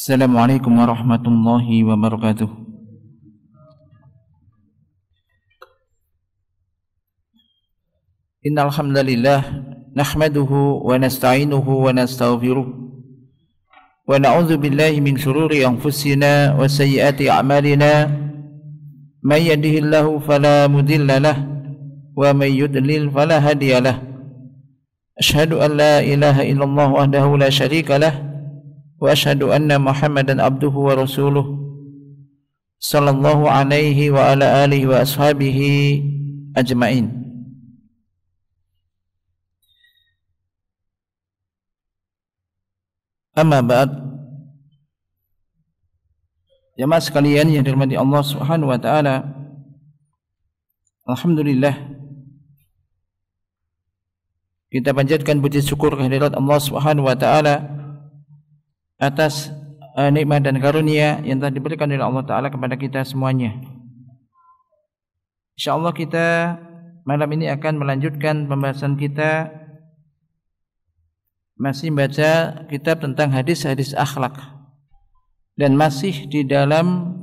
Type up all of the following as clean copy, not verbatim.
Assalamualaikum warahmatullahi wabarakatuh. Innal hamdalillah nahmaduhu wa nasta'inuhu wa nastaghfiruh wa na'udzu billahi min shururi anfusina wa sayyiati a'malina may yahdihillahu fala mudilla lahu wa may yudlil fala hadiya lahu. Asyhadu an la ilaha illallah wahdahu la syarika lahu wa asyhadu anna Muhammadan abduhu wa rasuluh sallallahu alaihi wa ala alihi wa ashabihi ajmain. Amma ba'd. Jemaah sekalian yang dirahmati Allah Subhanahu wa taala, alhamdulillah kita panjatkan puji syukur kehadirat Allah Subhanahu wa taala atas nikmat dan karunia yang telah diberikan oleh Allah Ta'ala kepada kita semuanya. InsyaAllah kita malam ini akan melanjutkan pembahasan kita, masih baca kitab tentang hadis-hadis akhlak, dan masih di dalam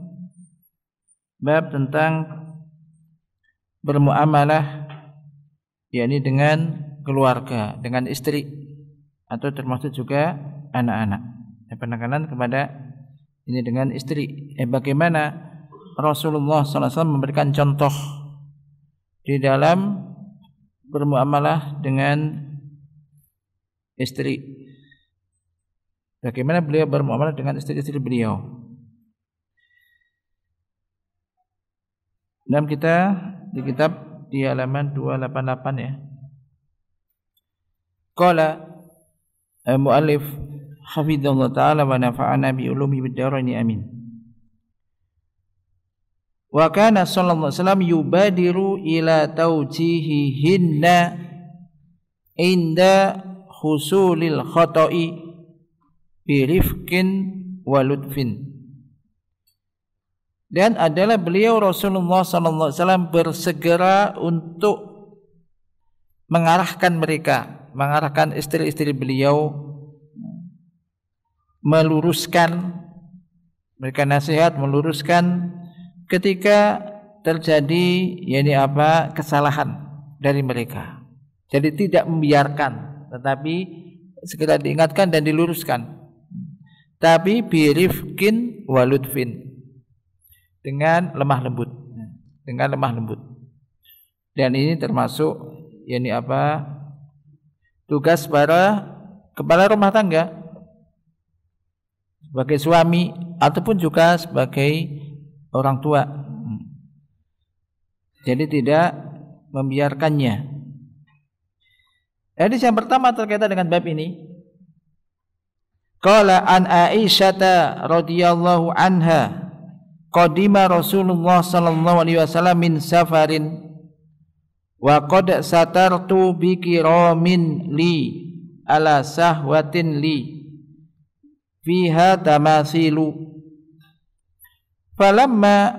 bab tentang bermuamalah, yakni dengan keluarga, dengan istri, atau termasuk juga anak-anak. Penekanan kepada ini dengan istri. Bagaimana Rasulullah SAW memberikan contoh di dalam bermuamalah dengan istri. Bagaimana beliau bermuamalah dengan istri-istri beliau. Dan kita di kitab di halaman 288 ya. Qala muallif hafizallahu ta'ala wa nafa'ana bi ulumi bid-daraini amin. Wa kana sallallahu alaihi wasallam yubadiru ila tawjihihinna inda husulil khata'i bi rifqin wa lutfin. Dan adalah beliau Rasulullah sallallahu alaihi wasallam bersegera untuk mengarahkan istri-istri beliau, meluruskan, memberikan nasihat, meluruskan ketika terjadi kesalahan dari mereka. Jadi tidak membiarkan, tetapi segera diingatkan dan diluruskan. Tapi birifkin waludfin, dengan lemah lembut, Dan ini termasuk tugas para kepala rumah tangga, sebagai suami ataupun juga sebagai orang tua. Jadi tidak membiarkannya. Hadis yang pertama terkaitan dengan bab ini. Qala an Aisyah radhiyallahu anha qadima Rasulullah sallallahu alaihi wasallam min safarin wa qad satartu bi kiramin li ala sahwatin li fiha tamathilu falamma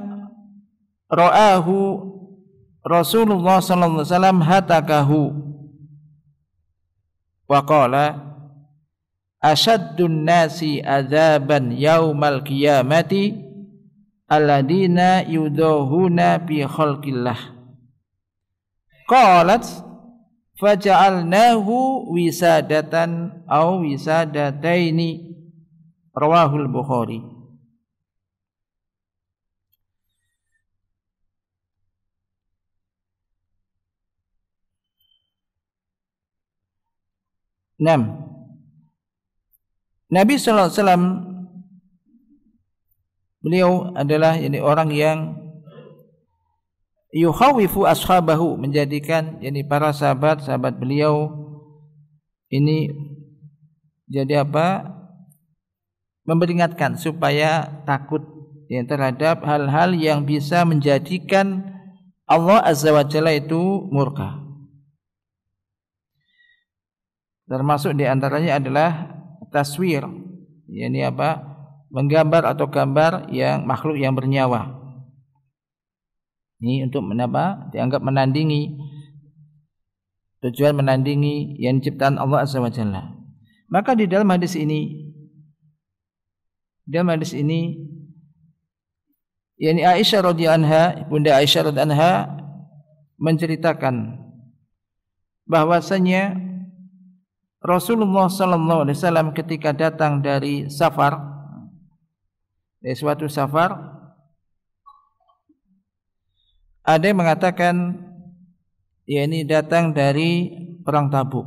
ra'ahu Rasulullah sallallahu alaihi wasallam hatakahu wa qala ashaddun nasi adzaban yaumal qiyamati alladina yudahuna bi khalqillah qalat faja'alnahu wisadatan aw wisadataini rawahul Bukhari. Nabi sallallahu alaihi wasallam, beliau adalah orang yang yukhawifu ashabahu, menjadikan para sahabat beliau ini jadi memperingatkan supaya takut terhadap hal-hal yang bisa menjadikan Allah Azza wa Jalla itu murka. Termasuk di antaranya adalah taswir, menggambar atau gambar yang makhluk yang bernyawa. Ini untuk dianggap menandingi, tujuan menandingi yang ciptaan Allah Azza wa Jalla. Maka di dalam hadis ini dalam hadis ini, yakni Aisyah radhiyallahu anha, Bunda Aisyah radhiyallahu anha menceritakan bahwasanya Rasulullah sallallahu alaihi wasallam ketika datang dari safar, dari suatu safar, ada yang mengatakan yakni datang dari perang Tabuk,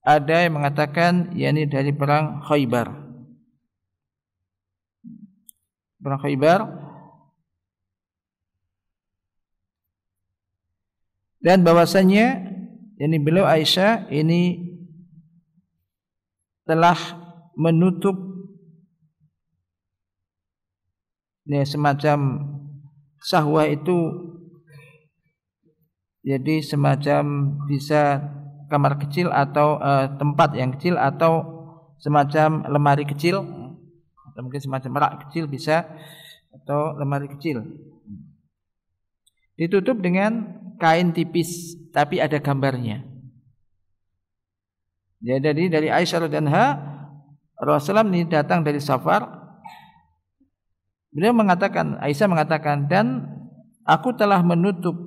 ada yang mengatakan yakni dari perang Khaybar. Perang Khaybar, dan bahwasanya yakni beliau Aisyah ini telah menutup semacam sahwah itu, jadi semacam bisa kamar kecil atau tempat yang kecil atau semacam lemari kecil atau mungkin semacam rak kecil bisa, atau lemari kecil ditutup dengan kain tipis tapi ada gambarnya. Jadi dari Aisyah radhiyallahu anha, Rasulullah ini datang dari safar. Beliau mengatakan, Aisyah mengatakan, dan aku telah menutup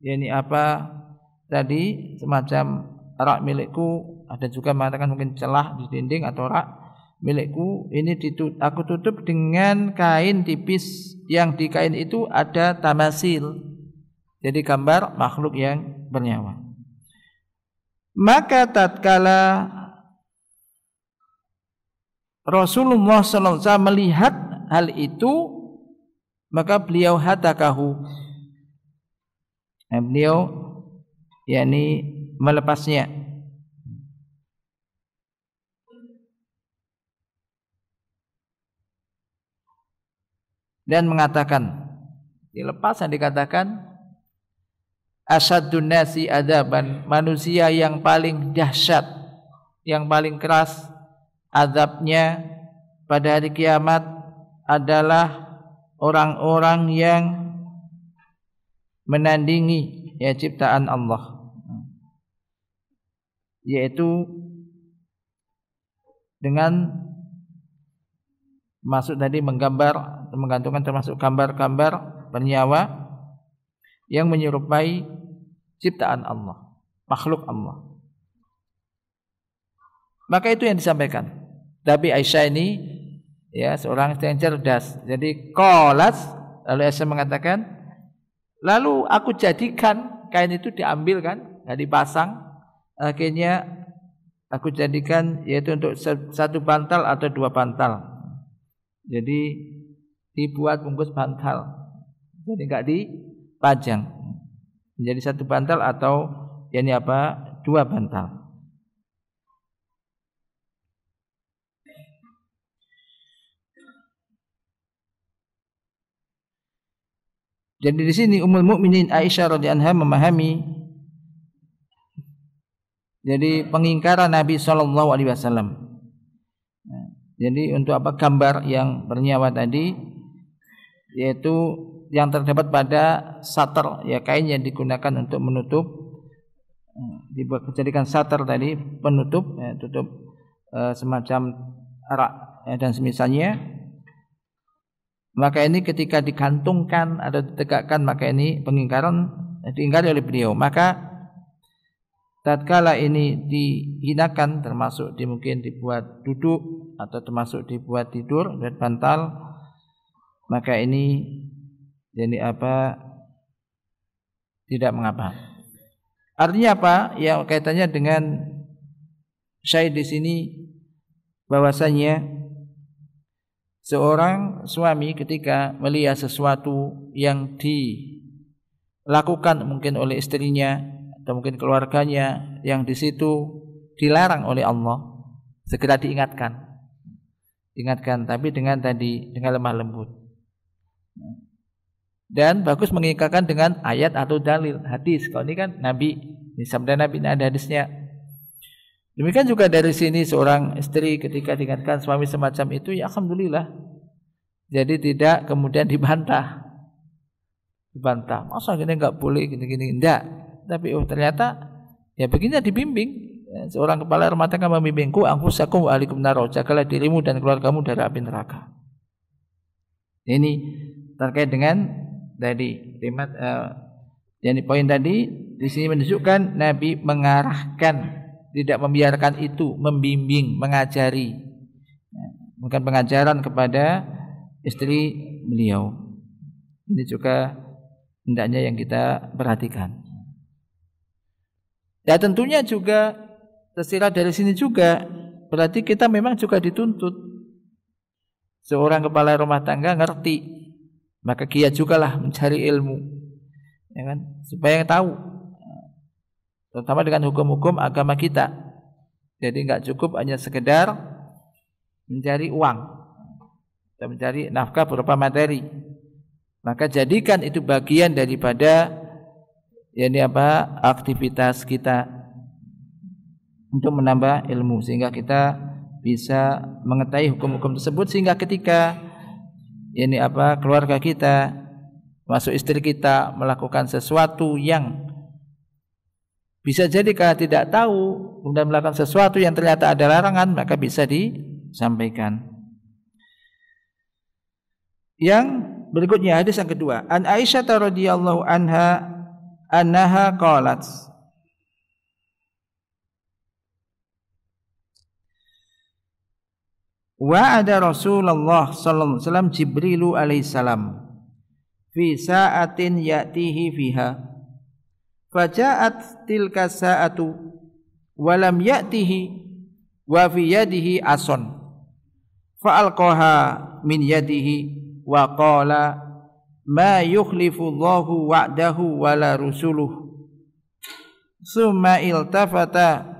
yakni apa tadi semacam rak milikku, ada juga mengatakan mungkin celah di dinding atau rak milikku ini aku tutup dengan kain tipis, yang di kain itu ada tamasil, jadi gambar makhluk yang bernyawa. Maka tatkala Rasulullah sallallahu alaihi wasallam melihat hal itu, maka beliau hatakahu, beliau yakni melepasnya. Dan mengatakan, dilepas dan dikatakan, asyadun nasi adaban, manusia yang paling dahsyat, yang paling keras azabnya pada hari kiamat adalah orang-orang yang menandingi ya ciptaan Allah, yaitu dengan masuk tadi menggambar, menggantungkan termasuk gambar-gambar bernyawa yang menyerupai ciptaan Allah, makhluk Allah. Maka itu yang disampaikan. Tapi Aisyah ini ya seorang yang cerdas. Jadi qalat, lalu Aisyah mengatakan, lalu aku jadikan kain itu diambil kan, dipasang. Akhirnya aku jadikan yaitu untuk satu bantal atau dua bantal. Jadi dibuat bungkus bantal. Jadi enggak dipajang. Menjadi satu bantal atau yakni apa? Dua bantal. Jadi di sini Ummul Mukminin Aisyah radhiyallahu anha memahami jadi pengingkaran Nabi sallallahu alaihi wasallam. Jadi untuk apa gambar yang bernyawa tadi, yaitu yang terdapat pada satar ya kain yang digunakan untuk menutup, dijadikan satar tadi penutup ya, tutup semacam arak ya, dan semisalnya. Maka ini ketika digantungkan atau ditegakkan, maka ini pengingkaran diingkari oleh beliau. Maka tatkala ini dihinakan, termasuk mungkin dibuat duduk atau termasuk dibuat tidur dan bantal, maka ini jadi apa? Tidak mengapa. Artinya apa? Yang kaitannya dengan syahid di sini bahwasanya seorang suami ketika melihat sesuatu yang dilakukan mungkin oleh istrinya atau mungkin keluarganya yang di situ dilarang oleh Allah, segera diingatkan, tapi dengan lemah lembut. Dan bagus mengingatkan dengan ayat atau dalil hadis. Kalau ini kan Nabi, ini sabda Nabi, ini ada hadisnya. Demikian juga dari sini seorang istri ketika diingatkan suami semacam itu, ya alhamdulillah. Jadi tidak kemudian dibantah. Masa gini enggak boleh gini-gini, enggak. Tapi ternyata ya begini dibimbing seorang kepala rumah tangga membimbingku, anfusakum wa ahlikum nar, jagalah dirimu dan keluargamu dari api neraka. Ini terkait dengan tadi kalimat jadi poin tadi di sini menunjukkan Nabi mengarahkan, tidak membiarkan itu, membimbing, mengajari, bukan pengajaran kepada istri beliau. Ini juga hendaknya yang kita perhatikan. Ya tentunya juga tersirat dari sini juga berarti kita memang juga dituntut seorang kepala rumah tangga ngerti, maka giat jugalah mencari ilmu, ya kan, supaya tahu, terutama dengan hukum-hukum agama kita. Jadi nggak cukup hanya sekedar mencari uang atau mencari nafkah berupa materi, maka jadikan itu bagian daripada aktivitas kita untuk menambah ilmu, sehingga kita bisa mengetahui hukum-hukum tersebut, sehingga ketika keluarga kita, masuk istri kita melakukan sesuatu yang bisa jadi kalau tidak tahu kemudian melakukan sesuatu yang ternyata ada larangan, maka bisa disampaikan. Yang berikutnya hadis yang kedua, an Aisyah radhiyallahu anha qalat, wa'ada Rasulullah sallallahu alaihi wasallam Jibrilu alaihi salam fi sa'atin ya'tihi fiha, faja'at tilka sa'atu wa lam ya'tihi wa fi yadihi ason, fa'alqaha min yadihi wa qala ma yukhlifu Allahu wa'dahu wa la rusuluh, summa iltafata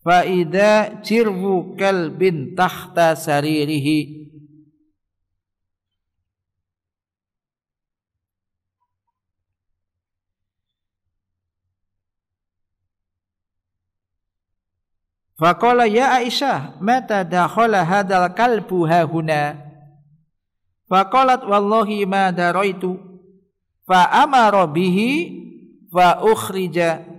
fa idza jirwu kalbin tahta saririhi, faqala ya Aisyah mata dakhala hadzal kalbu hahuna, faqalat wallahi ma daraitu, fa amara bihi fa ukhrija,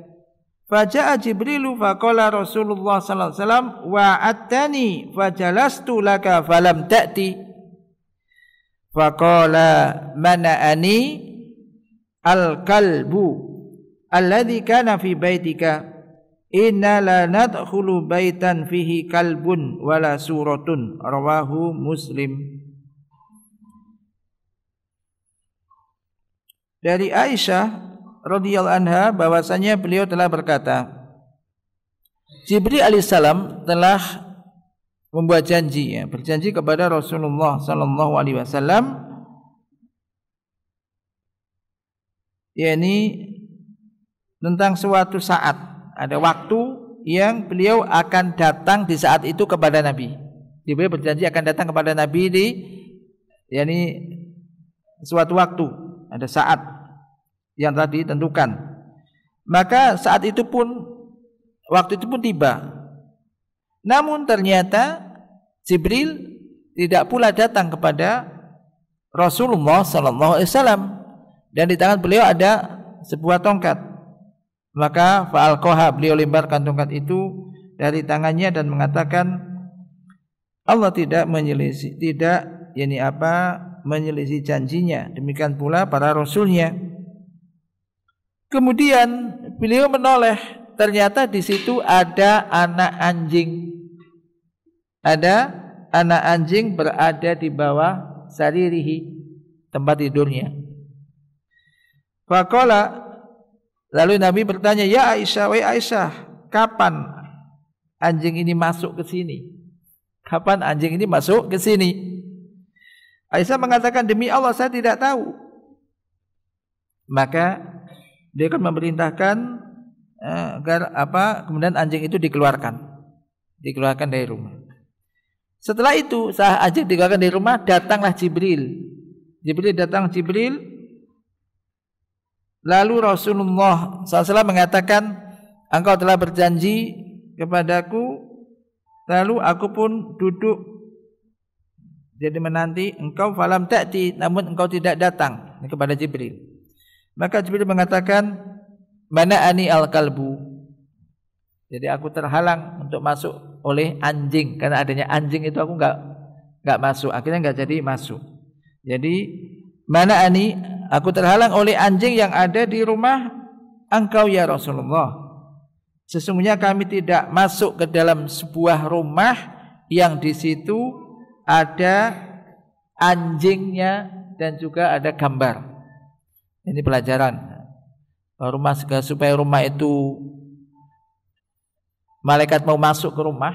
faja'a Jibrilu faqala Rasulullah sallallahu alaihi wasallam wa'adtani fajalastu laka falam ta'ti, faqala mana'ani al-kalbu alladhi kana fi baitika, inna la nadkhulu baitan fihi kalbun wala suratun, rawahu Muslim. Dari Aisyah radhiyallahu anha bahwasanya beliau telah berkata, Jibril alaihissalam telah membuat janji, berjanji kepada Rasulullah sallallahu alaihi wasallam, yakni tentang suatu saat, ada waktu yang beliau akan datang di saat itu kepada Nabi. Jibril berjanji akan datang kepada Nabi di suatu waktu, ada saat yang telah ditentukan. Maka saat itu pun, waktu itu pun tiba. Namun ternyata Jibril tidak pula datang kepada Rasulullah sallallahu alaihi wasallam, dan di tangan beliau ada sebuah tongkat. Maka fa'alqaha, beliau lemparkan tongkat itu dari tangannya dan mengatakan, Allah tidak menyelisih, menyelisih janjinya, demikian pula para rasulnya. Kemudian beliau menoleh, ternyata di situ ada anak anjing. Ada anak anjing berada di bawah saririhi, tempat tidurnya. Faqala, lalu Nabi bertanya, ya Aisyah, wahai Aisyah, kapan anjing ini masuk ke sini? Kapan anjing ini masuk ke sini? Aisyah mengatakan, demi Allah saya tidak tahu. Maka dia akan memerintahkan agar kemudian anjing itu dikeluarkan dari rumah. Setelah itu saat anjing dikeluarkan dari rumah, datanglah Jibril. Jibril lalu Rasulullah SAW mengatakan, engkau telah berjanji kepadaku, lalu aku pun duduk jadi menanti engkau, falam ta'ti, namun engkau tidak datang. Ini kepada Jibril. Maka Jibril mengatakan, mana ani al-kalbu, Jadi aku terhalang untuk masuk oleh anjing, karena adanya anjing itu aku nggak masuk, akhirnya nggak jadi masuk. Jadi mana ani, aku terhalang oleh anjing yang ada di rumah engkau ya Rasulullah. Sesungguhnya kami tidak masuk ke dalam sebuah rumah yang di situ ada anjingnya dan juga ada gambar. Ini pelajaran. Supaya rumah itu malaikat mau masuk ke rumah,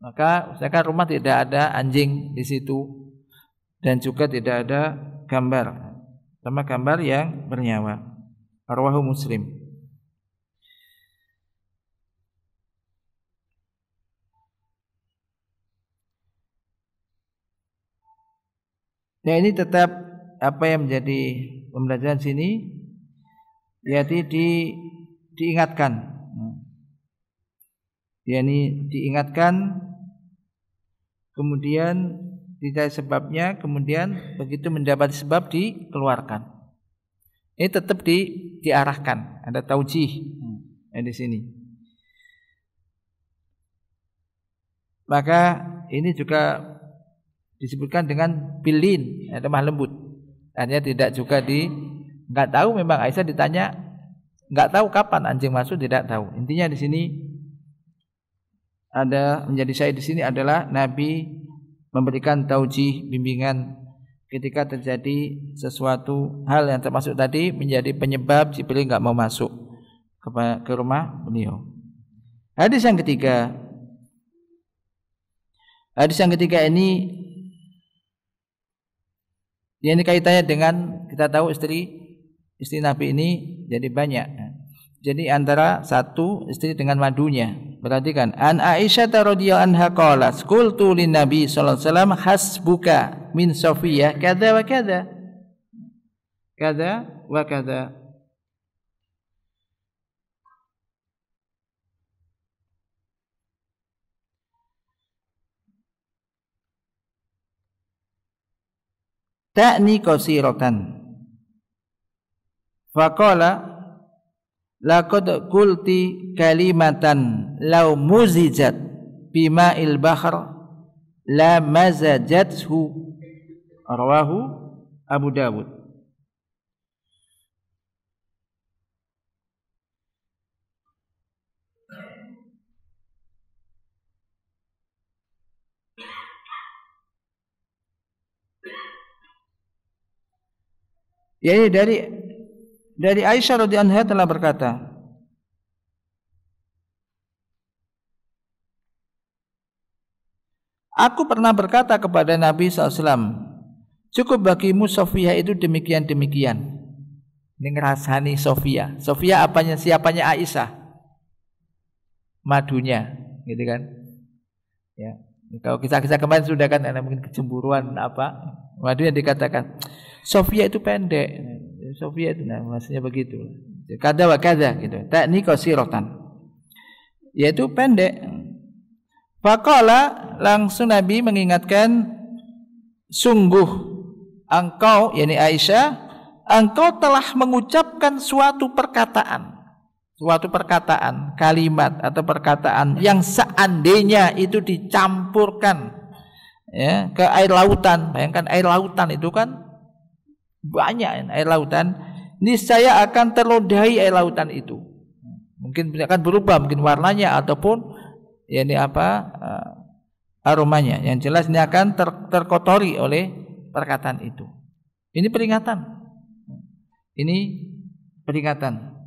maka usahakan rumah tidak ada anjing di situ dan juga tidak ada gambar, sama gambar yang bernyawa. Rawahu Muslim. Nah, ini tetap apa yang menjadi pembelajaran sini, yaitu diingatkan. Ini diingatkan, kemudian dicari sebabnya, kemudian begitu mendapat sebab dikeluarkan. Ini tetap diarahkan, ada taujih di sini. Maka ini juga disebutkan dengan bilin, lemah lembut. Artinya tidak juga nggak tahu. Memang Aisyah ditanya, nggak tahu kapan anjing masuk, tidak tahu. Intinya di sini ada menjadi syahid di sini adalah Nabi memberikan taujih, bimbingan ketika terjadi sesuatu hal yang termasuk tadi menjadi penyebab Jibril nggak mau masuk ke rumah beliau. Hadis yang ketiga ini kaitannya dengan, kita tahu istri Nabi ini jadi banyak. Jadi antara satu istri dengan madunya. Perhatikan, an Aisyah radhiyallahu anha qalat qultu lin Nabi sallallahu alaihi wasallam hasbuka min Safiyah kada wa kada. Kada wa kada. Ta'ni qasiratan. Faqala laqad qulti kalimatan law muzijat bima'il bahr la mazajathu. Rawahu Abu Dawud. Yaitu dari Aisyah radhiyallahu anha telah berkata, aku pernah berkata kepada Nabi SAW, cukup bagimu Sofia itu demikian-demikian. Ini ngerasani Sofia. Sofia apanya, siapanya Aisyah? Madunya, gitu kan? Ya. Kalau kisah-kisah kemarin sudah kan ada mungkin kecemburuan apa? Madunya dikatakan Sofia itu pendek. Sofia itu maksudnya begitu. Kada wa kada gitu. Ta'ni qasiratan. Yaitu pendek. Faqala, langsung Nabi mengingatkan, sungguh engkau, yakni Aisyah, engkau telah mengucapkan suatu perkataan, kalimat atau perkataan yang seandainya itu dicampurkan ya ke air lautan. Bayangkan air lautan itu kan banyak, air lautan niscaya akan terludahi air lautan itu. Mungkin akan berubah, mungkin warnanya ataupun ya ini aromanya. Yang jelas ini akan terkotori oleh perkataan itu. Ini peringatan. Ini peringatan.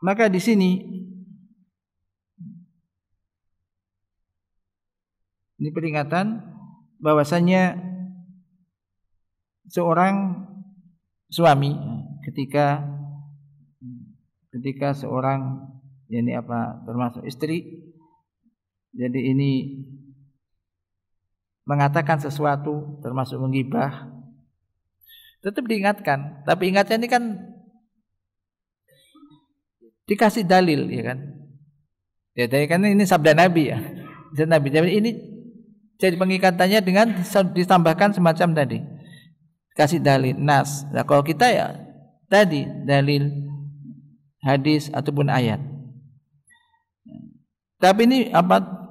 Maka di sini ini peringatan bahwasanya seorang suami ketika seorang termasuk istri, jadi ini mengatakan sesuatu termasuk menggibah, tetap diingatkan. Tapi ingatnya ini kan dikasih dalil, ya kan? Ya, kan ini sabda Nabi ya. Nabi. Jadi ini jadi pengikatannya dengan ditambahkan semacam tadi, kasih dalil nas. Nah, kalau kita ya tadi dalil hadis ataupun ayat. Tapi ini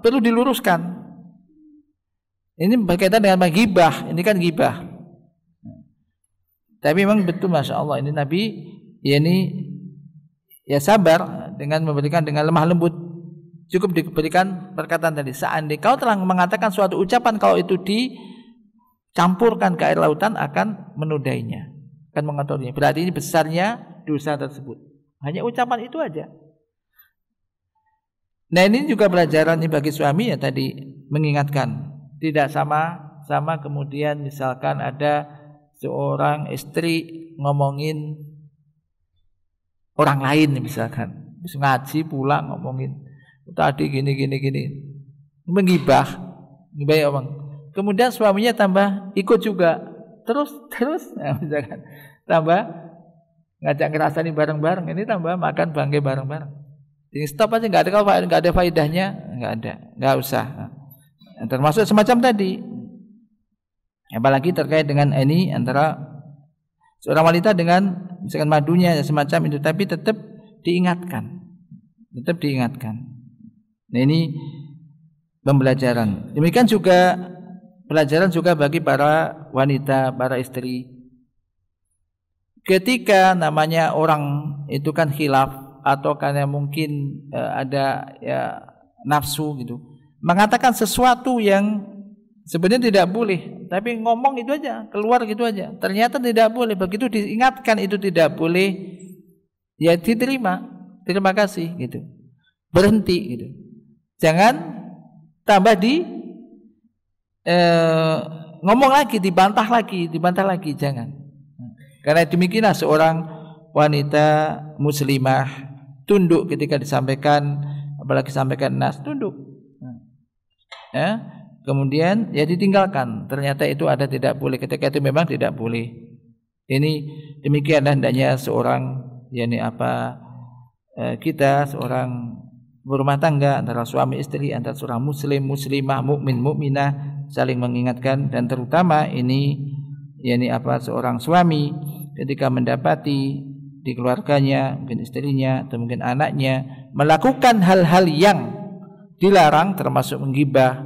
perlu diluruskan. Ini berkaitan dengan ghibah, ini kan ghibah. Tapi memang betul, Masya Allah, ini Nabi ya sabar dengan memberikan dengan lemah lembut. Cukup diberikan perkataan tadi, seandainya kau telah mengatakan suatu ucapan, kalau itu dicampurkan ke air lautan akan menodainya, akan mengotorinya. Berarti ini besarnya dosa tersebut. Hanya ucapan itu aja. Nah, ini juga pelajaran nih bagi suami ya, tadi mengingatkan tidak sama kemudian misalkan ada seorang istri ngomongin orang lain misalkan, ngaji pulang ngomongin tadi gini menggibah ya bang. Kemudian suaminya tambah ikut juga terus nah, misalkan tambah ngajak ngerasain bareng-bareng, ini tambah makan bangke bareng-bareng. Jadi stop aja, nggak ada faedahnya, nggak usah. Termasuk semacam tadi, apalagi terkait dengan ini antara seorang wanita dengan misalkan madunya semacam itu, tapi tetap diingatkan. Nah, ini pembelajaran. Demikian juga pelajaran juga bagi para wanita, para istri. Ketika namanya orang itu kan khilaf atau karena mungkin ada ya nafsu gitu, mengatakan sesuatu yang sebenarnya tidak boleh, tapi ngomong itu aja, keluar gitu aja, ternyata tidak boleh. Begitu diingatkan itu tidak boleh, ya diterima, terima kasih gitu, berhenti gitu, jangan tambah ngomong lagi, dibantah lagi, jangan. Karena demikianlah seorang wanita muslimah tunduk ketika disampaikan, apalagi sampaikan nas, tunduk. Ya, kemudian ya ditinggalkan. Ternyata itu ada tidak boleh, ketika itu memang tidak boleh. Ini demikianlah hendaknya seorang kita seorang berumah tangga, antara suami istri, antara seorang muslim, muslimah, mukmin, mukminah saling mengingatkan. Dan terutama ini seorang suami ketika mendapati di keluarganya, mungkin istrinya atau mungkin anaknya melakukan hal-hal yang dilarang, termasuk menggibah,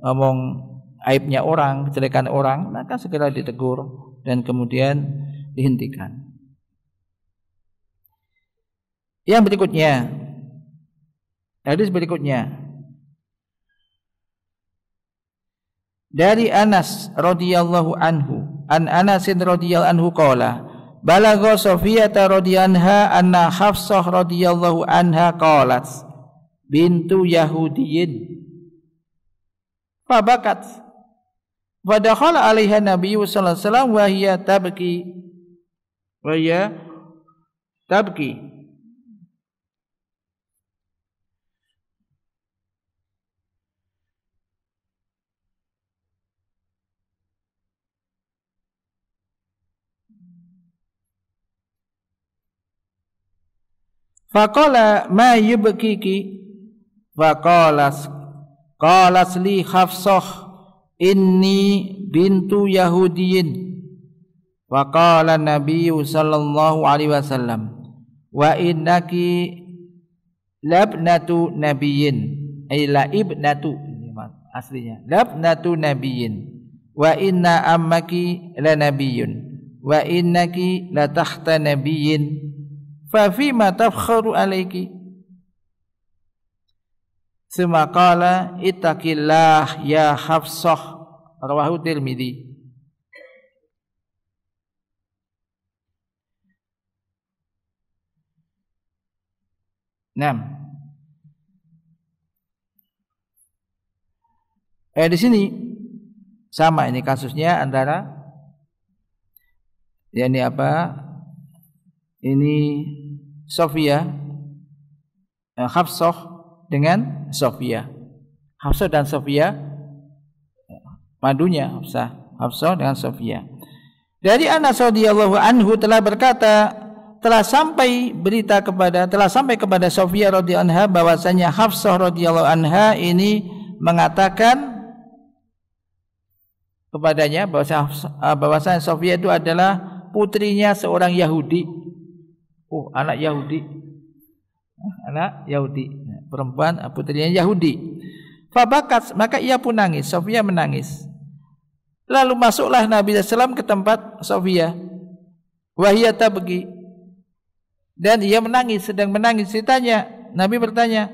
ngomong aibnya orang, kejelekan orang, maka segera ditegur dan kemudian dihentikan. Yang berikutnya, hadis berikutnya dari Anas radhiyallahu anhu, an Anasin radhiyallahu anhu qala balagha Safiyah radhiyallahu anha anna Hafsah radhiyallahu anha qalat bintu Yahudiyyin fabakat wa dakhala 'alaiha Nabi sallallahu alaihi wasallam wa hiya tabki faqala ma yubkiki faqalas li Hafsah inni bintu Yahudiyin faqala Nabi sallallahu alaihi wasallam wa innaki labnatu nabiyyin ay la ibnatu, aslinya labnatu nabiyyin wa inna ammaki la nabiyyun wa innaki la tahta nabiyyin fa fima tafkharu alayki summa qala ittaqillah ya Hafsah rawahu Tirmidzi. Di sini sama ini kasusnya antara ini Sofia, Hafsah dengan Sofia. Hafsah dan Sofia, madunya Hafsah dengan Sofia. Dari Anas radhiyallahu anhu telah berkata, telah sampai kepada Sofia radhiyallahu anha bahwasanya Hafsah radhiyallahu anha ini mengatakan kepadanya bahwasanya Sofia itu adalah putrinya seorang Yahudi. Oh, anak Yahudi. Anak Yahudi, perempuan putrinya Yahudi. Fabakat, maka ia pun nangis. Sofia menangis. Lalu masuklah Nabi SAW ke tempat Sofia. Wahia tabgi. Dan ia menangis, sedang menangis. Ditanya, Nabi bertanya,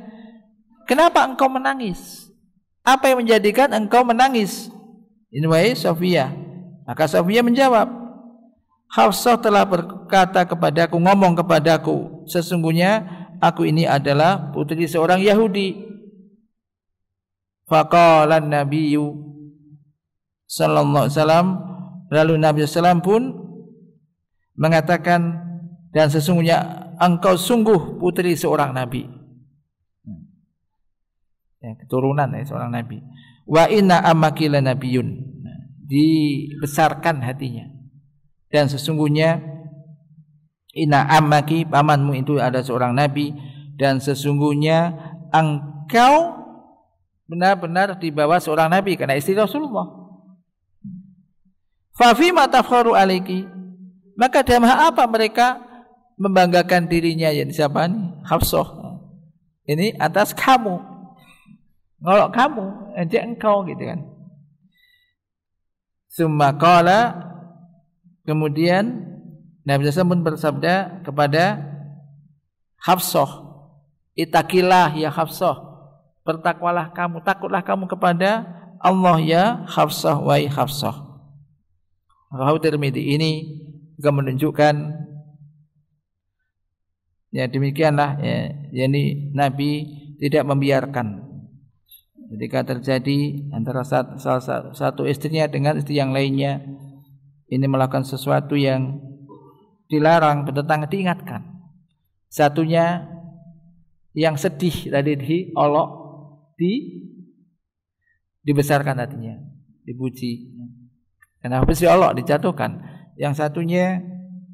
kenapa engkau menangis? Apa yang menjadikan engkau menangis? Ini wahai Sofia. Maka Sofia menjawab, Hafsah telah berkata kepadaku, ngomong kepadaku, sesungguhnya aku ini adalah putri seorang Yahudi. Faqala Nabiyyu sallallahu alaihi wasallam, lalu Nabi SAW pun mengatakan, dan sesungguhnya engkau sungguh putri seorang nabi. Ya, keturunan seorang nabi. Wa inna ammaki lanabiyyun. Dibesarkan hatinya. Dan sesungguhnya inna ammaki, pamanmu itu ada seorang nabi, dan sesungguhnya engkau benar-benar di bawah seorang nabi karena istri Rasulullah. Fa fi ma tafkharu alayki, maka dalam hal apa mereka membanggakan dirinya, ya siapa nih? Hafsah. Ini atas kamu. Ngolok kamu, aja engkau gitu kan. Summa qala, kemudian Nabi SAW pun bersabda kepada Hafsah, Ittaqillah ya Hafsah, bertakwalah kamu, takutlah kamu kepada Allah ya Hafsah, wahai Hafsah. Rawahu Tirmidzi. Ini juga menunjukkan, ya demikianlah ya, yakni Nabi tidak membiarkan ketika terjadi antara salah satu istrinya dengan istri yang lainnya ini melakukan sesuatu yang dilarang, bertentangan, diingatkan. Satunya yang sedih tadi diolok, dibesarkan hatinya, dipuji. Kenapa diolok, dijatuhkan? Yang satunya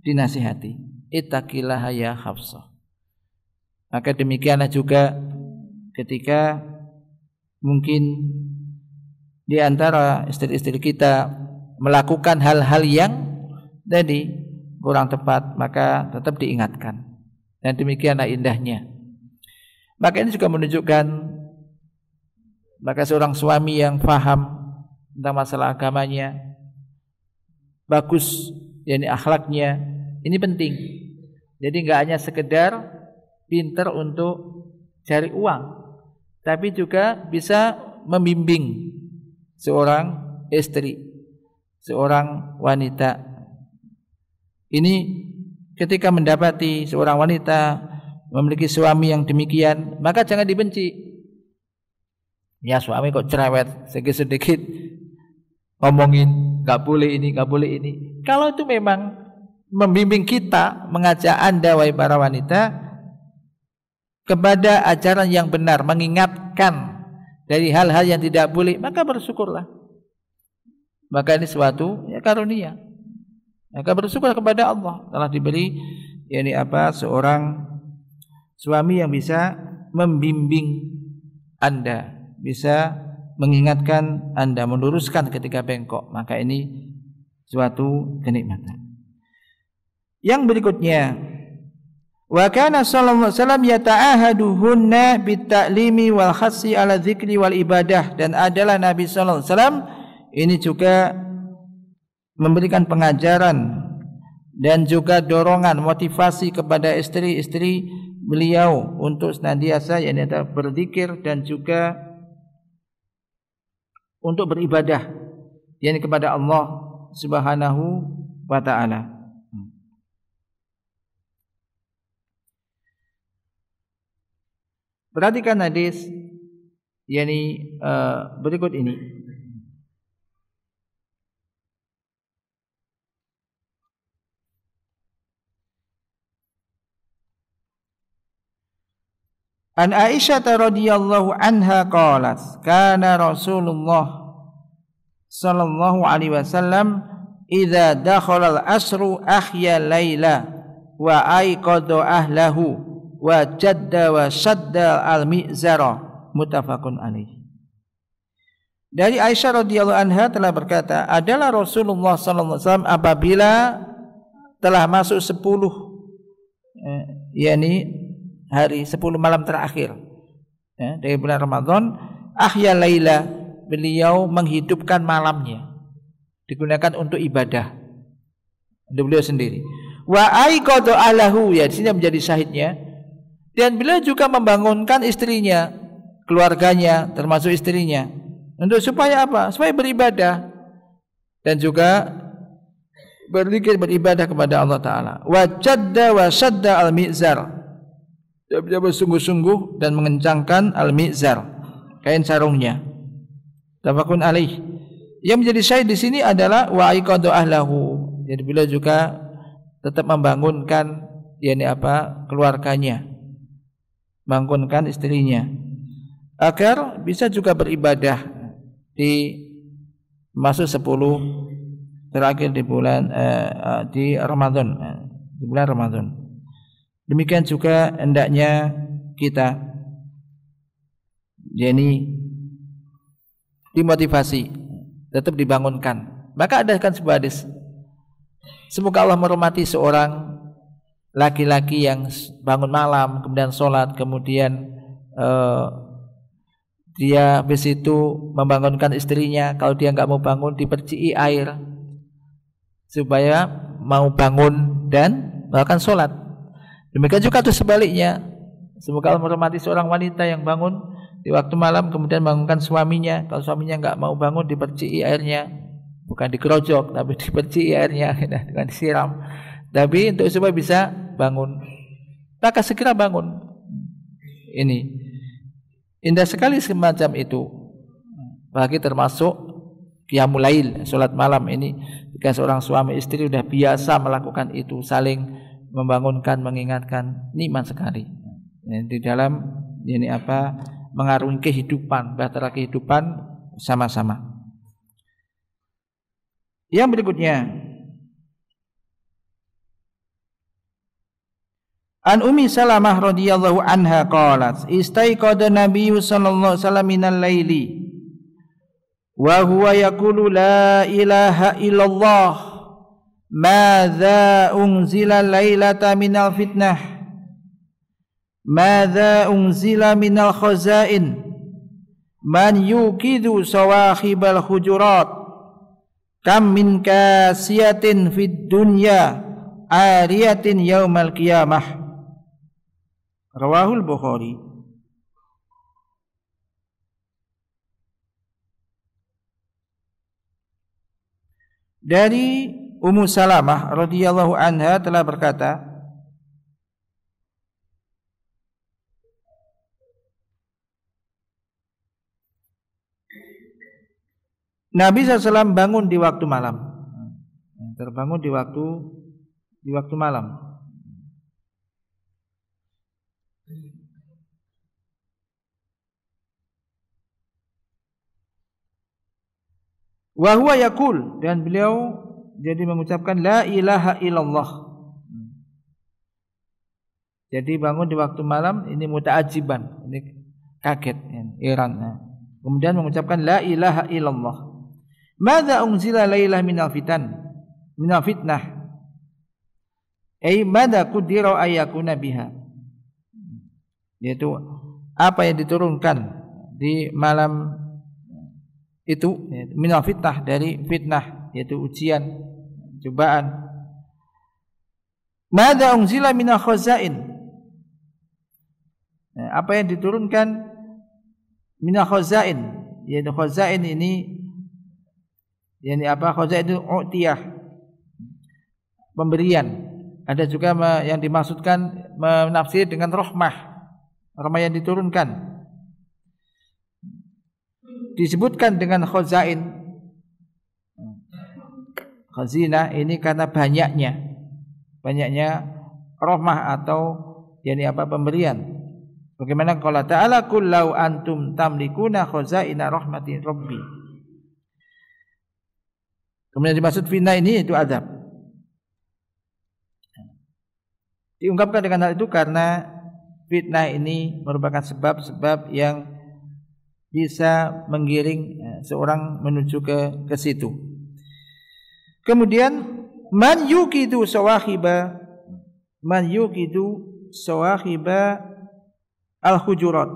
dinasihati. Ittaqillah ya Hafsah. Maka demikianlah juga ketika mungkin di antara istri-istri kita melakukan hal-hal yang tadi kurang tepat, maka tetap diingatkan. Dan demikianlah indahnya. Maka ini juga menunjukkan, maka seorang suami yang faham tentang masalah agamanya, bagus, yakni akhlaknya, ini penting. Jadi enggak hanya sekedar pintar untuk cari uang, tapi juga bisa membimbing seorang istri, seorang wanita. Ini ketika mendapati seorang wanita memiliki suami yang demikian, maka jangan dibenci. Ya suami kok cerewet, sedikit-sedikit ngomongin, gak boleh ini, gak boleh ini. Kalau itu memang membimbing kita, mengajak Anda wahai para wanita kepada ajaran yang benar, mengingatkan dari hal-hal yang tidak boleh, maka bersyukurlah. Maka ini suatu ya karunia. Maka bersyukur kepada Allah telah diberi seorang suami yang bisa membimbing Anda, bisa mengingatkan Anda, meluruskan ketika bengkok. Maka ini suatu kenikmatan. Yang berikutnya, wa kana sallallahu alaihi wasallam yata'ahaduhunna bitta'limi wal khassi ala dzikri wal ibadah, dan adalah Nabi sallallahu alaihi wasallam ini juga memberikan pengajaran dan juga dorongan motivasi kepada istri-istri beliau untuk senantiasa berzikir dan juga untuk beribadah kepada Allah Subhanahu wa taala. Perhatikan hadis berikut ini. An Aisyah radhiyallahu anha qalat, kana Rasulullah sallallahu alaihi wasallam idza dakhala al-asru ahya laila wa aiqadha ahlahu wa jadda wa shadda al-mi'zara, muttafaqun alaih. Dari Aisyah radhiyallahu anha telah berkata, adalah Rasulullah sallallahu alaihi wasallam apabila telah masuk 10 yakni hari 10 malam terakhir dari bulan Ramadan. Ahya laila, beliau menghidupkan malamnya, digunakan untuk ibadah untuk beliau sendiri. Wa aiqadha ahlahu, ya di sini menjadi syahidnya. Dan beliau juga membangunkan istrinya, keluarganya termasuk istrinya, untuk supaya apa? Supaya beribadah dan juga berzikir, beribadah kepada Allah Ta'ala. Wa jadda wa shadda al-mi'zar, dia bersungguh-sungguh dan mengencangkan al-mi'zar, kain sarungnya. Tafaqun alaih. Yang menjadi syahid di sini adalah wa aiqadha ahlahu. Jadi beliau juga tetap membangunkan keluarganya, bangunkan istrinya agar bisa juga beribadah di masuk 10 terakhir di bulan di Ramadan, di bulan Ramadan. Demikian juga hendaknya kita dimotivasi, tetap dibangunkan. Maka adakan sebuah hadis, semoga Allah merahmati seorang laki-laki yang bangun malam, kemudian sholat, kemudian dia habis itu membangunkan istrinya. Kalau dia nggak mau bangun, dipercii air supaya mau bangun dan melakukan sholat. Demikian juga tuh sebaliknya, semoga Allah merahmati seorang wanita yang bangun di waktu malam, kemudian bangunkan suaminya. Kalau suaminya nggak mau bangun, dipercii airnya, bukan dikerojok, tapi dipercii airnya, bukan disiram, tapi untuk supaya bisa bangun. Maka segera bangun. Ini indah sekali semacam itu. Bagi termasuk qiyamul lail, salat malam ini. Jika seorang suami istri sudah biasa melakukan itu, saling membangunkan, mengingatkan, nikmat sekali. Di dalam mengarungi kehidupan, bahtera kehidupan sama-sama. Yang berikutnya, An Ummi Salamah radhiyallahu anha qalat istaiqadha Nabiyyu sallallahu alaihi wasallam minal laili wa huwa yaqulu la ilaha illallah madza unzila lailata minal fitnah madza unzila minal khazain man yuqidu sawahibal hujurat kam min kasiyatin fid dunya ariyatin yaumal qiyamah. Rawahul Bukhari. Dari Ummu Salamah radhiyallahu anha telah berkata, Nabi SAW bangun di waktu malam. Terbangun di waktu malam. Wa huwa yaqul, dan beliau jadi mengucapkan la ilaha illallah. Jadi bangun di waktu malam ini muta'ajiban, ini kaget, heran. Kemudian mengucapkan la ilaha illallah. Madza unzila lailah minal fitnah. Ai madza qudira ayyakuna biha. Yaitu apa yang diturunkan di malam itu minal fitnah, dari fitnah, yaitu ujian, cobaan. Madza unzila minal khazain. Apa yang diturunkan minal khazain, yaitu khazain ini khazain itu u'tiyah, pemberian. Ada juga yang dimaksudkan menafsir dengan rahmah yang diturunkan. Disebutkan dengan khazain, khazina ini karena banyaknya rahmah atau pemberian. Bagaimana qala ta'ala qul law antum tamlikuna khazaina rahmati rabbi. Kemudian dimaksud fitnah ini itu azab. Diungkapkan dengan hal itu karena fitnah ini merupakan sebab-sebab yang bisa menggiring seorang menuju ke situ. Kemudian man yuqidu sawahiba man yuqidu sawahiba al-hujurat.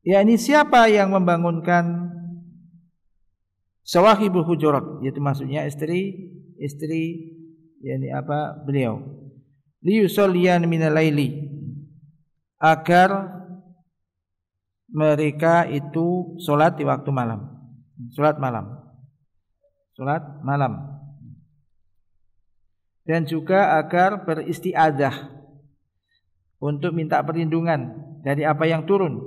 yakni siapa yang membangunkan sawahibul hujurat, yaitu maksudnya istri yakni beliau, liyusolliyan minal laili, agar mereka itu sholat di waktu malam, sholat malam, dan juga agar beristiadzah untuk minta perlindungan dari apa yang turun,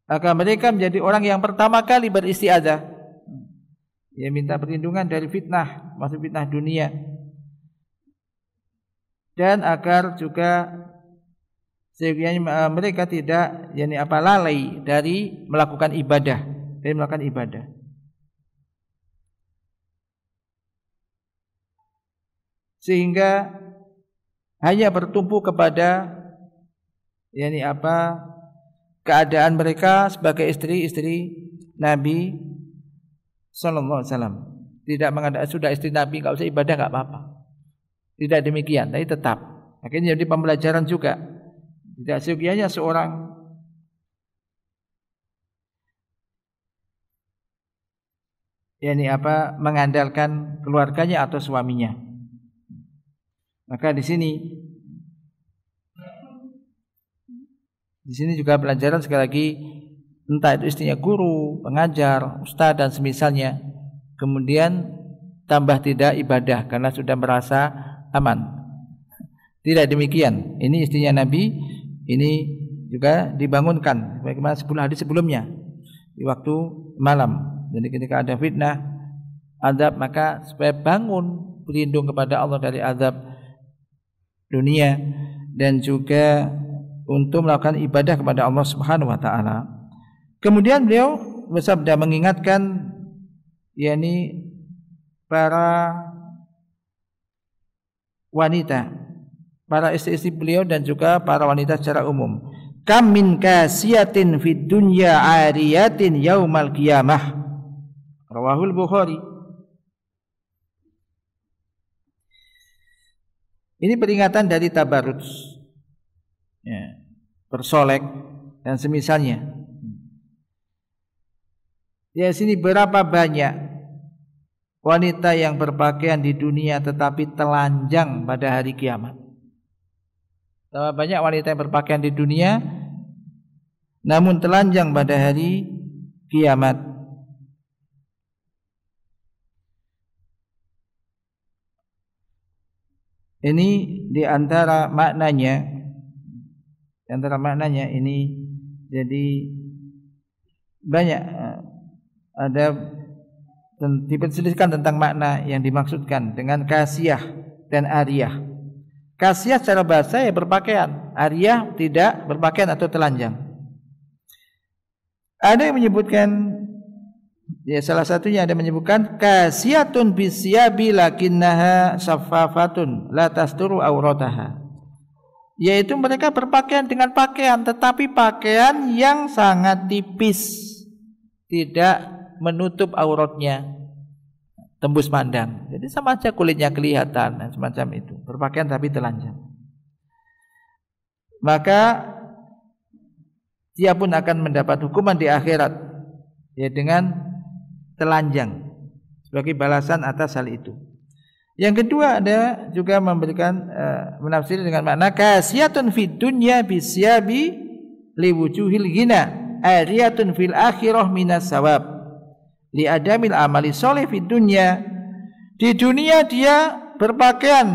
agar mereka menjadi orang yang pertama kali beristiadzah, ya minta perlindungan dari fitnah, maksud fitnah dunia, dan agar juga sehingga mereka tidak lalai dari melakukan ibadah, sehingga hanya bertumpu kepada keadaan mereka sebagai istri-istri Nabi sallallahu alaihi wasallam. Tidak mengatakan sudah istri Nabi enggak usah ibadah, enggak apa-apa. Tidak demikian, tapi tetap. Akhirnya jadi pembelajaran juga. Tidak seyogianya seorang mengandalkan keluarganya atau suaminya. Maka di sini juga pelajaran sekali lagi, entah itu istrinya guru, pengajar, ustaz dan semisalnya, kemudian tambah tidak ibadah karena sudah merasa aman. Tidak demikian. Ini istrinya Nabi, ini juga dibangunkan bagaimana 10 hadis sebelumnya di waktu malam. Jadi ketika ada fitnah, azab, maka supaya bangun berlindung kepada Allah dari azab dunia dan juga untuk melakukan ibadah kepada Allah Subhanahu wa taala. Kemudian beliau bersabda mengingatkan yakni para wanita, para istri-istri beliau dan juga para wanita secara umum. Kam min kasiyatin fid dunya 'ariyatin yaumal qiyamah. Rawahul Bukhari. Ini peringatan dari tabarruj, ya, bersolek dan semisalnya. Ya, sini berapa banyak wanita yang berpakaian di dunia tetapi telanjang pada hari kiamat. Berapa banyak wanita yang berpakaian di dunia namun telanjang pada hari kiamat. Ini di antara maknanya ini jadi banyak ada diperselisihkan tentang makna yang dimaksudkan dengan kasiyah dan ariyah. Kasiyah secara bahasa ya berpakaian, ariyah tidak berpakaian atau telanjang. Ada yang menyebutkan, ya salah satunya ada menyebutkan kasiyatun bisyabi lakinnaha saffafatun la tasturu aurataha, yaitu mereka berpakaian dengan pakaian tetapi pakaian yang sangat tipis, tidak menutup auratnya, tembus pandang. Jadi sama saja kulitnya kelihatan dan semacam itu, berpakaian tapi telanjang. Maka dia pun akan mendapat hukuman di akhirat, ya dengan telanjang sebagai balasan atas hal itu. Yang kedua ada juga memberikan menafsir dengan makna kasiyatun fid dunya bisyabi liwujuhil ghina ariyatun fil akhirah minas sawab li adamil amali sholih fid dunya. Di dunia dia berpakaian,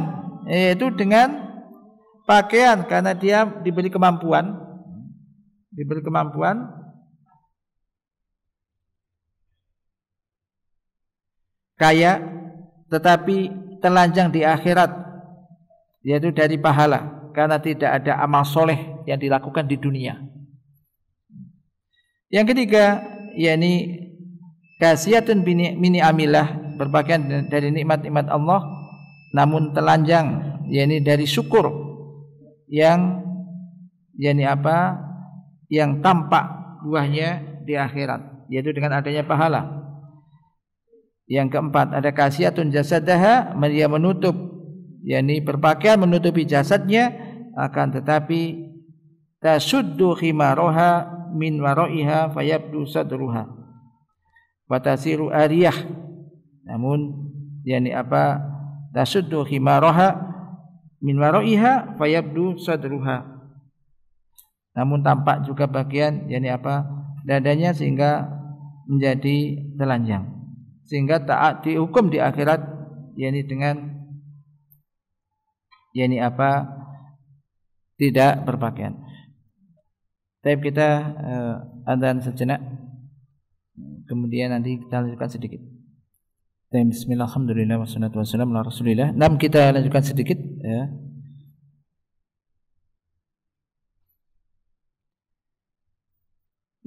yaitu dengan pakaian karena dia diberi kemampuan kaya, tetapi telanjang di akhirat, yaitu dari pahala karena tidak ada amal soleh yang dilakukan di dunia. Yang ketiga, yakni kasiyatun mini amilah, berpakaian dari nikmat-nikmat Allah namun telanjang, yakni dari syukur yang yang tampak buahnya di akhirat, yaitu dengan adanya pahala. Yang keempat, ada kasiyatun jasadaha, dia menutup, yakni berpakaian menutupi jasadnya, akan tetapi tasuddu khimaroha min waro'iha fayabdu sadruha wa tasiru ariyah. Namun yakni apa, tasuddu khimaroha min waro'iha fayabdu sadruha, namun tampak juga bagian yakni apa, dadanya, sehingga menjadi telanjang, sehingga taat dihukum di akhirat yakni dengan yakni apa, tidak berpakaian. Tapi kita adzan sejenak, kemudian nanti kita lanjutkan sedikit. Bismillah, alhamdulillah, wassalatu wassalamu ala rasulillah. Kita lanjutkan sedikit ya.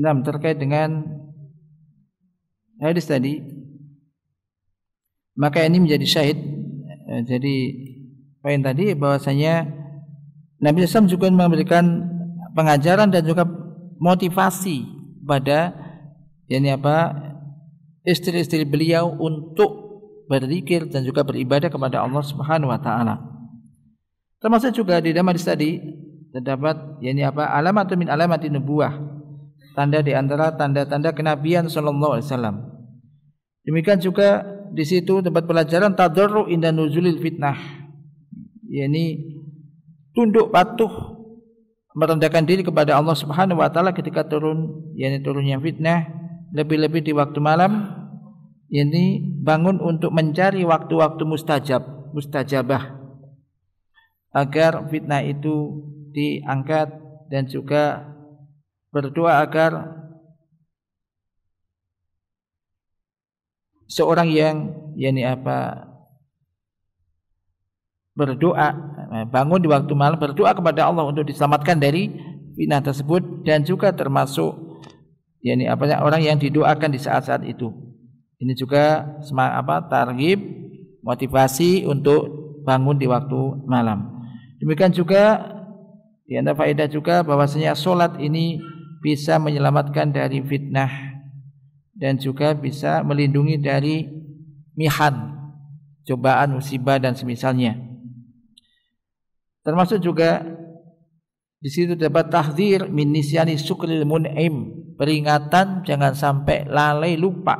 Terkait dengan hadis tadi, maka ini menjadi syahid. Jadi poin tadi bahwasanya Nabi SAW juga memberikan pengajaran dan juga motivasi pada yakni apa, istri-istri beliau untuk berzikir dan juga beribadah kepada Allah Subhanahu wa taala. Termasuk juga di dalam hadis tadi terdapat yakni apa, alamatun min alamati nubuwah, tanda di antara tanda-tanda kenabian sallallahu alaihi wasallam. Demikian juga di situ tempat pelajaran tadarru inda nuzulil fitnah, yakni tunduk patuh, merendahkan diri kepada Allah Subhanahu wa taala ketika turunnya fitnah, lebih-lebih di waktu malam, yakni bangun untuk mencari waktu-waktu mustajabah agar fitnah itu diangkat, dan juga berdoa agar seorang yang yakni apa, berdoa, bangun di waktu malam berdoa kepada Allah untuk diselamatkan dari fitnah tersebut, dan juga termasuk yakni apa, orang yang didoakan di saat-saat itu. Ini juga targhib, motivasi untuk bangun di waktu malam. Demikian juga di antara faedah juga bahwasanya salat ini bisa menyelamatkan dari fitnah dan juga bisa melindungi dari mihan, cobaan, musibah dan semisalnya. Termasuk juga di situ dapat tahdzir min nisyani syukril mun'im, peringatan jangan sampai lalai lupa,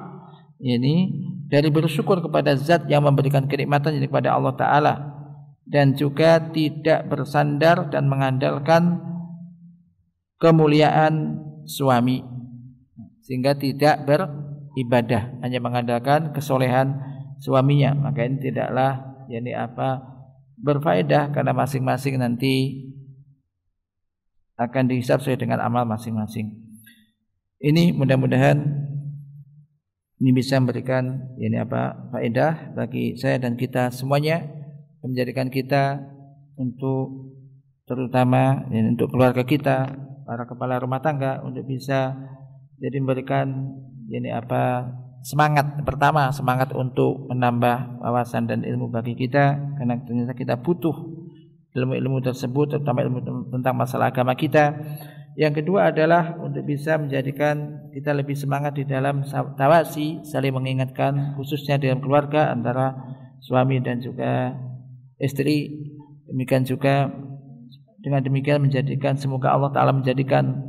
ini dari bersyukur kepada zat yang memberikan kenikmatan kepada Allah Ta'ala, dan juga tidak bersandar dan mengandalkan kemuliaan suami, sehingga tidak beribadah, hanya mengandalkan kesolehan suaminya. Maka ini tidaklah yakni apa, berfaedah, karena masing-masing nanti akan dihisab sesuai dengan amal masing-masing. Ini mudah-mudahan ini bisa memberikan yakni apa, faedah bagi saya dan kita semuanya, menjadikan kita untuk terutama untuk keluarga kita, para kepala rumah tangga, untuk bisa jadi memberikan yakni apa, semangat. Pertama, semangat untuk menambah wawasan dan ilmu bagi kita, karena ternyata kita butuh ilmu-ilmu tersebut, terutama ilmu tentang masalah agama kita. Yang kedua adalah untuk bisa menjadikan kita lebih semangat di dalam tawasi, saling mengingatkan, khususnya dalam keluarga antara suami dan juga istri. Demikian juga dengan demikian menjadikan, semoga Allah Ta'ala menjadikan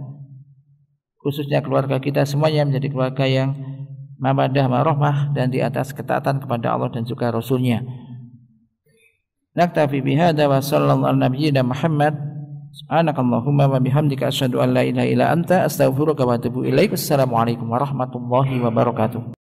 khususnya keluarga kita semuanya menjadi keluarga yang mawaddah warahmah dan di atas ketaatan kepada Allah dan juga Rasulnya. Naktafi bihadza wa sallallahu ala nabiyyina Muhammad. Subhanakallahumma wa bihamdika asyhadu an la ilaha illa anta astaghfiruka wa atubu ilaik. Assalamualaikum warahmatullahi wabarakatuh.